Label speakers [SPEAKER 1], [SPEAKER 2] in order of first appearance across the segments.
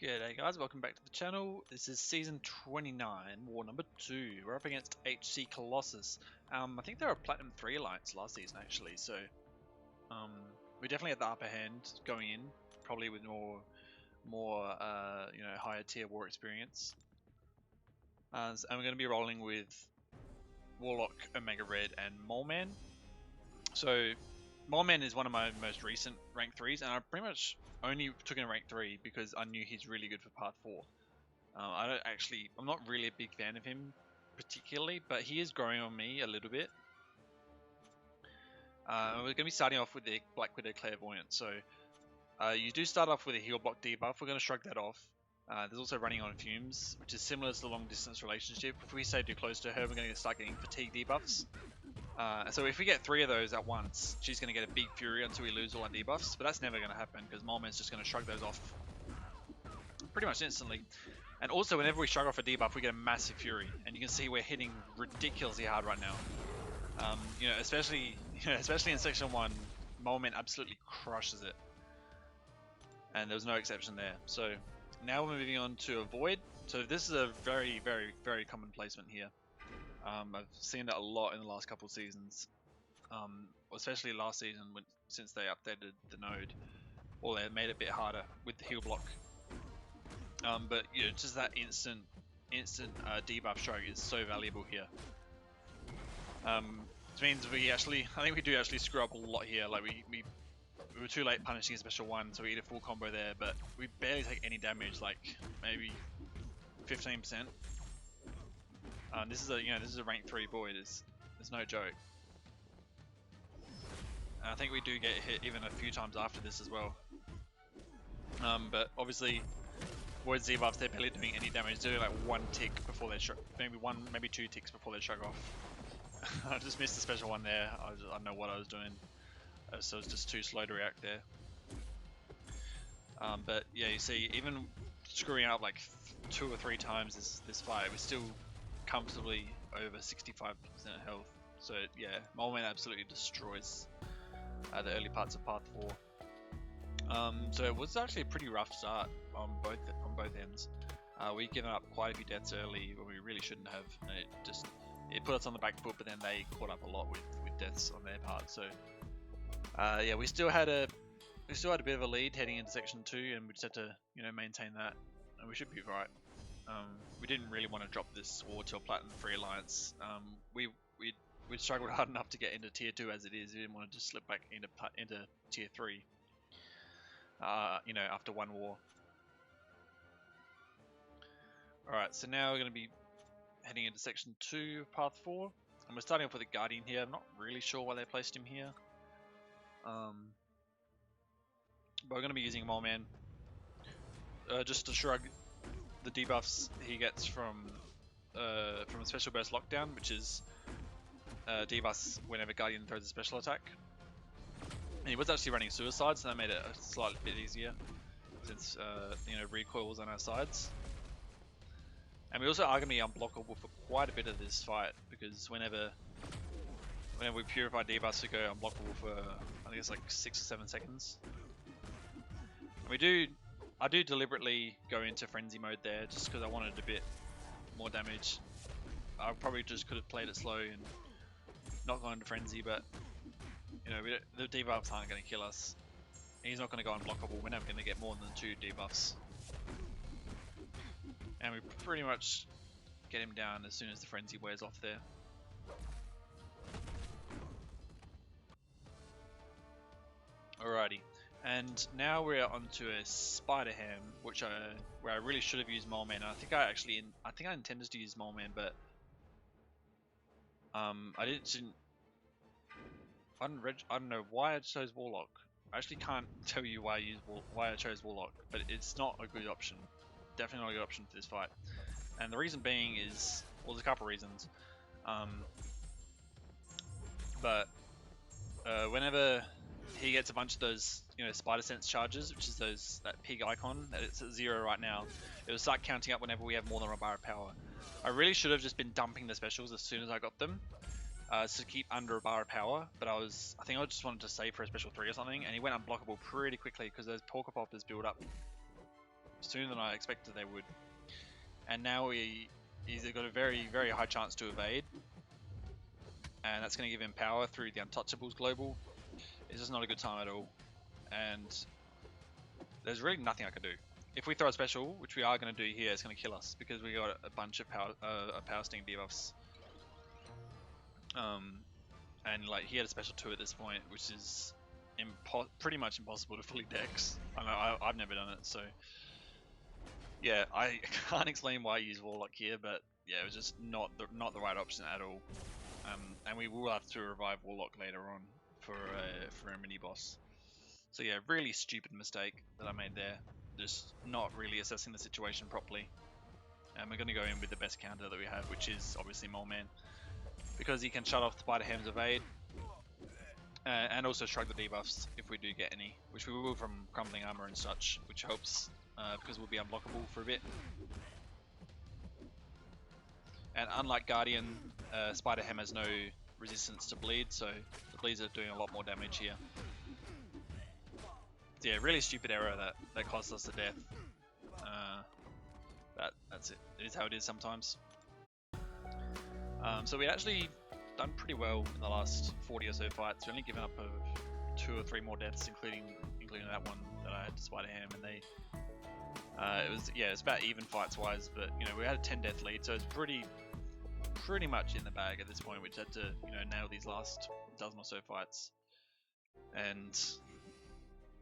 [SPEAKER 1] G'day guys, welcome back to the channel. This is season 29, war number 2. We're up against HC Colossus. I think they were a Platinum 3 alliance last season actually, so we definitely had the upper hand going in, probably with more higher tier war experience. And we're going to be rolling with Warlock, Omega Red, and Moleman. So Moleman is one of my most recent rank 3s, and I pretty much only took him rank 3 because I knew he's really good for Path 4. I'm not really a big fan of him particularly, but he is growing on me a little bit. We're going to be starting off with the Black Widow Clairvoyant. So you do start off with a heal block debuff. We're going to shrug that off. There's also running on fumes, which is similar to the long distance relationship. If we stay too close to her, we're going to start getting fatigue debuffs. So if we get 3 of those at once, she's going to get a big fury until we lose all our debuffs, but that's never going to happen because Moleman's just going to shrug those off pretty much instantly. And also, whenever we shrug off a debuff, we get a massive fury, and you can see we're hitting ridiculously hard right now. Especially in section 1, Moleman absolutely crushes it, and there was no exception there. So now we're moving on to Avoid. So this is a very, very, very common placement here. I've seen it a lot in the last couple of seasons, especially last season since they updated the node, or they made it a bit harder with the heal block. But just that instant debuff stroke is so valuable here. Which means I think we do actually screw up a lot here. Like we were too late punishing a special 1, so we eat a full combo there, but we barely take any damage, like maybe 15%. This is a rank 3 boy. There's no joke. And I think we do get hit even a few times after this as well. But obviously, Void debuffs, they're barely doing any damage. They're doing like 1 tick before they shrug, maybe 2 ticks before they shrug off. I just missed the special 1 there. I don't know what I was doing, so it's just too slow to react there. But yeah, you see, even screwing up like 2 or 3 times this fight, we're still comfortably over 65% health. So yeah, Moleman absolutely destroys the early parts of Path 4. So it was actually a pretty rough start on both ends. We've given up quite a few deaths early when we really shouldn't have, and it put us on the back foot. But then they caught up a lot with deaths on their part. So yeah, we still had a bit of a lead heading into section 2, and we just had to maintain that, and we should be right. We didn't really want to drop this war to a Platinum 3 alliance. We'd struggled hard enough to get into tier 2 as it is. We didn't want to just slip back into tier 3. After 1 war. Alright, so now we're going to be heading into section 2 of Path 4. And we're starting off with a Guardian here. I'm not really sure why they placed him here. But we're going to be using Moleman just to shrug the debuffs he gets from a Special Burst Lockdown, which is debuffs whenever Guardian throws a special attack. And he was actually running Suicide, so that made it a slightly bit easier, since recoil was on our sides. And we also are going to be unblockable for quite a bit of this fight, because whenever we purify debuffs, we go unblockable for I think it's like 6 or 7 seconds. And I do deliberately go into frenzy mode there, just because I wanted a bit more damage. I probably just could have played it slow and not gone into frenzy, but the debuffs aren't going to kill us. He's not going to go unblockable. We're never going to get more than 2 debuffs. And we pretty much get him down as soon as the frenzy wears off there. Alrighty, and now we're onto a Spider Ham, where I really should have used Moleman. I think I intended to use Moleman, but I don't know why I chose Warlock. I actually can't tell you why I chose Warlock, but it's not a good option. Definitely not a good option for this fight. And the reason being is, well, there's a couple of reasons. Whenever he gets a bunch of those, Spider Sense charges, which is that pig icon, that it's at 0 right now, it will start counting up whenever we have more than a bar of power. I really should have just been dumping the specials as soon as I got them, to keep under a bar of power, but I think I just wanted to save for a special 3 or something, and he went unblockable pretty quickly because those Porker Poppers build up sooner than I expected they would. And now he's got a very, very high chance to evade. And that's going to give him power through the Untouchables global. It's just not a good time at all. And there's really nothing I can do. If we throw a special, which we are going to do here, it's going to kill us because we got a bunch of power sting debuffs. And like he had a special 2 at this point, which is pretty much impossible to fully dex. I've never done it, so yeah, I can't explain why I use Warlock here, but yeah, it was just not the right option at all. And we will have to revive Warlock later on for a mini boss. So yeah, really stupid mistake that I made there. Just not really assessing the situation properly. And we're going to go in with the best counter that we have, which is obviously Mole Man, because he can shut off Spider Ham's evade, and also shrug the debuffs if we do get any, which we will from Crumbling Armor and such, which helps because we'll be unblockable for a bit. And unlike Guardian, Spider Ham has no resistance to bleed, so the bleeds are doing a lot more damage here. So yeah, really stupid error that cost us the death. That's it. It is how it is sometimes. So we actually done pretty well in the last 40 or so fights. We only given up 2 or 3 more deaths, including that one that I had to Spider Ham, and it's about even fights wise, but you know, we had a 10 death lead, so it's pretty much in the bag at this point. We just had to, you know, nail these last dozen or so fights. And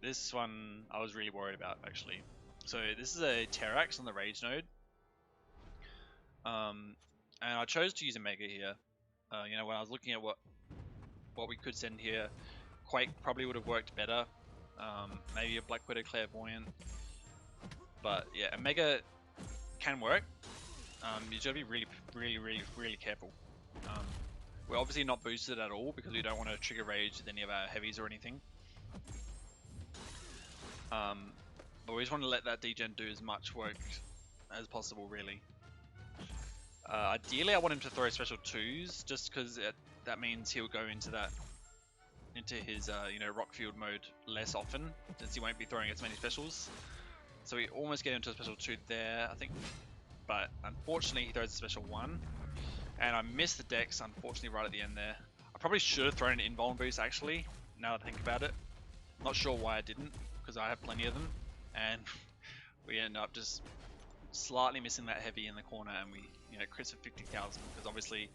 [SPEAKER 1] this one I was really worried about, actually. So this is a Terrax on the Rage node, and I chose to use a Mega here. You know, when I was looking at what we could send here, Quake probably would have worked better. Maybe a Black Widow Clairvoyant, but yeah, a Mega can work. You just gotta be really careful. We're obviously not boosted at all because we don't want to trigger rage with any of our heavies or anything. But we just want to let that degen do as much work as possible, really. Ideally, I want him to throw special 2s, just because that means he'll go into his you know, Rockfield mode less often, since he won't be throwing as many specials. So we almost get into a special 2 there, I think. But unfortunately, he throws a special 1, and I missed the dex, unfortunately, right at the end there. I probably should have thrown an invuln boost, actually, now that I think about it. Not sure why I didn't, because I have plenty of them, and we end up just slightly missing that heavy in the corner, and we, you know, crits for 50,000, because obviously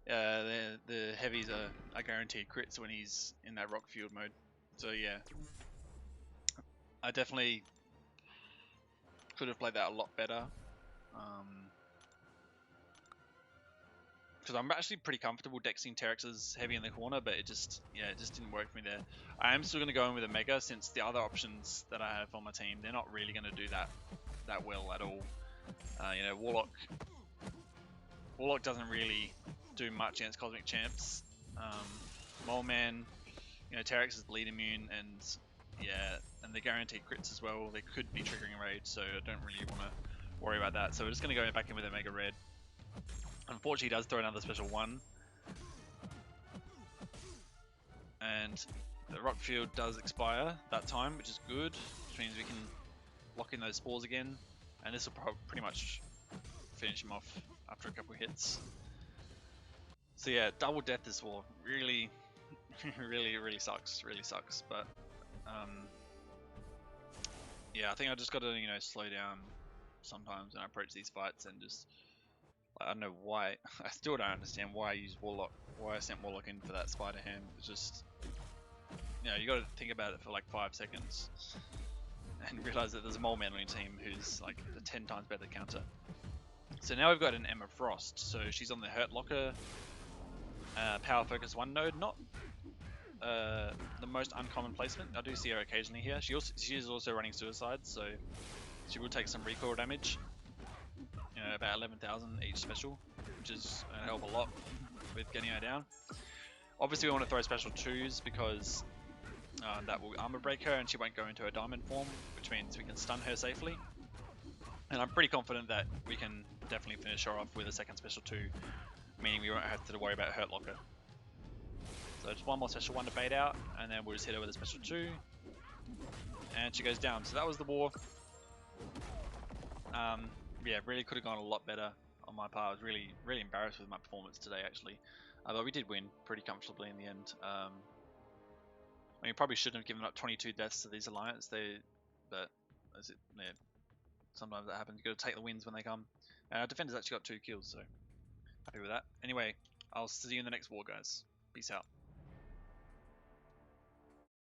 [SPEAKER 1] the heavies are guaranteed crits when he's in that Rockfield mode. So yeah, I definitely could have played that a lot better. Because I'm actually pretty comfortable dexing Terrax's heavy in the corner, but it just didn't work for me there. I am still going to go in with a Mega, since the other options that I have on my team, they're not really going to do that well at all. You know, Warlock doesn't really do much against Cosmic Champs. Mole Man, you know, Terrax is bleed immune, and yeah, and they're guaranteed crits as well. They could be triggering rage, so I don't really want to worry about that. So we're just going to go back in with a Mega Red. Unfortunately, he does throw another special 1. And the Rockfield does expire that time, which is good, which means we can lock in those spores again. And this will pretty much finish him off after a couple of hits. So yeah, double death this war really sucks. Really sucks. But yeah, I think I just got to, you know, slow down sometimes when I approach these fights, and just, I don't know why. I still don't understand why I used Warlock. Why I sent Warlock in for that Spider Ham. It's just, you know, you got to think about it for like 5 seconds and realize that there's a Mole Man on your team who's like a 10 times better counter. So now we've got an Emma Frost. So she's on the Hurt Locker Power Focus 1 node. Not the most uncommon placement. I do see her occasionally here. She is also running Suicide, so she will take some recoil damage. You know, about 11,000 each special, which is a hell of a lot with getting her down. Obviously, we want to throw special 2s because that will armor break her, and she won't go into a diamond form, which means we can stun her safely. And I'm pretty confident that we can definitely finish her off with a second special 2, meaning we won't have to worry about Hurt Locker. So just one more special 1 to bait out, and then we'll just hit her with a special 2, and she goes down. So that was the war. Yeah, really could have gone a lot better on my part. I was really embarrassed with my performance today, actually. But we did win pretty comfortably in the end. I mean, probably shouldn't have given up 22 deaths to these alliance. But as it, yeah, sometimes that happens. You got to take the wins when they come. And our defenders actually got 2 kills, so happy with that. Anyway, I'll see you in the next war, guys. Peace out.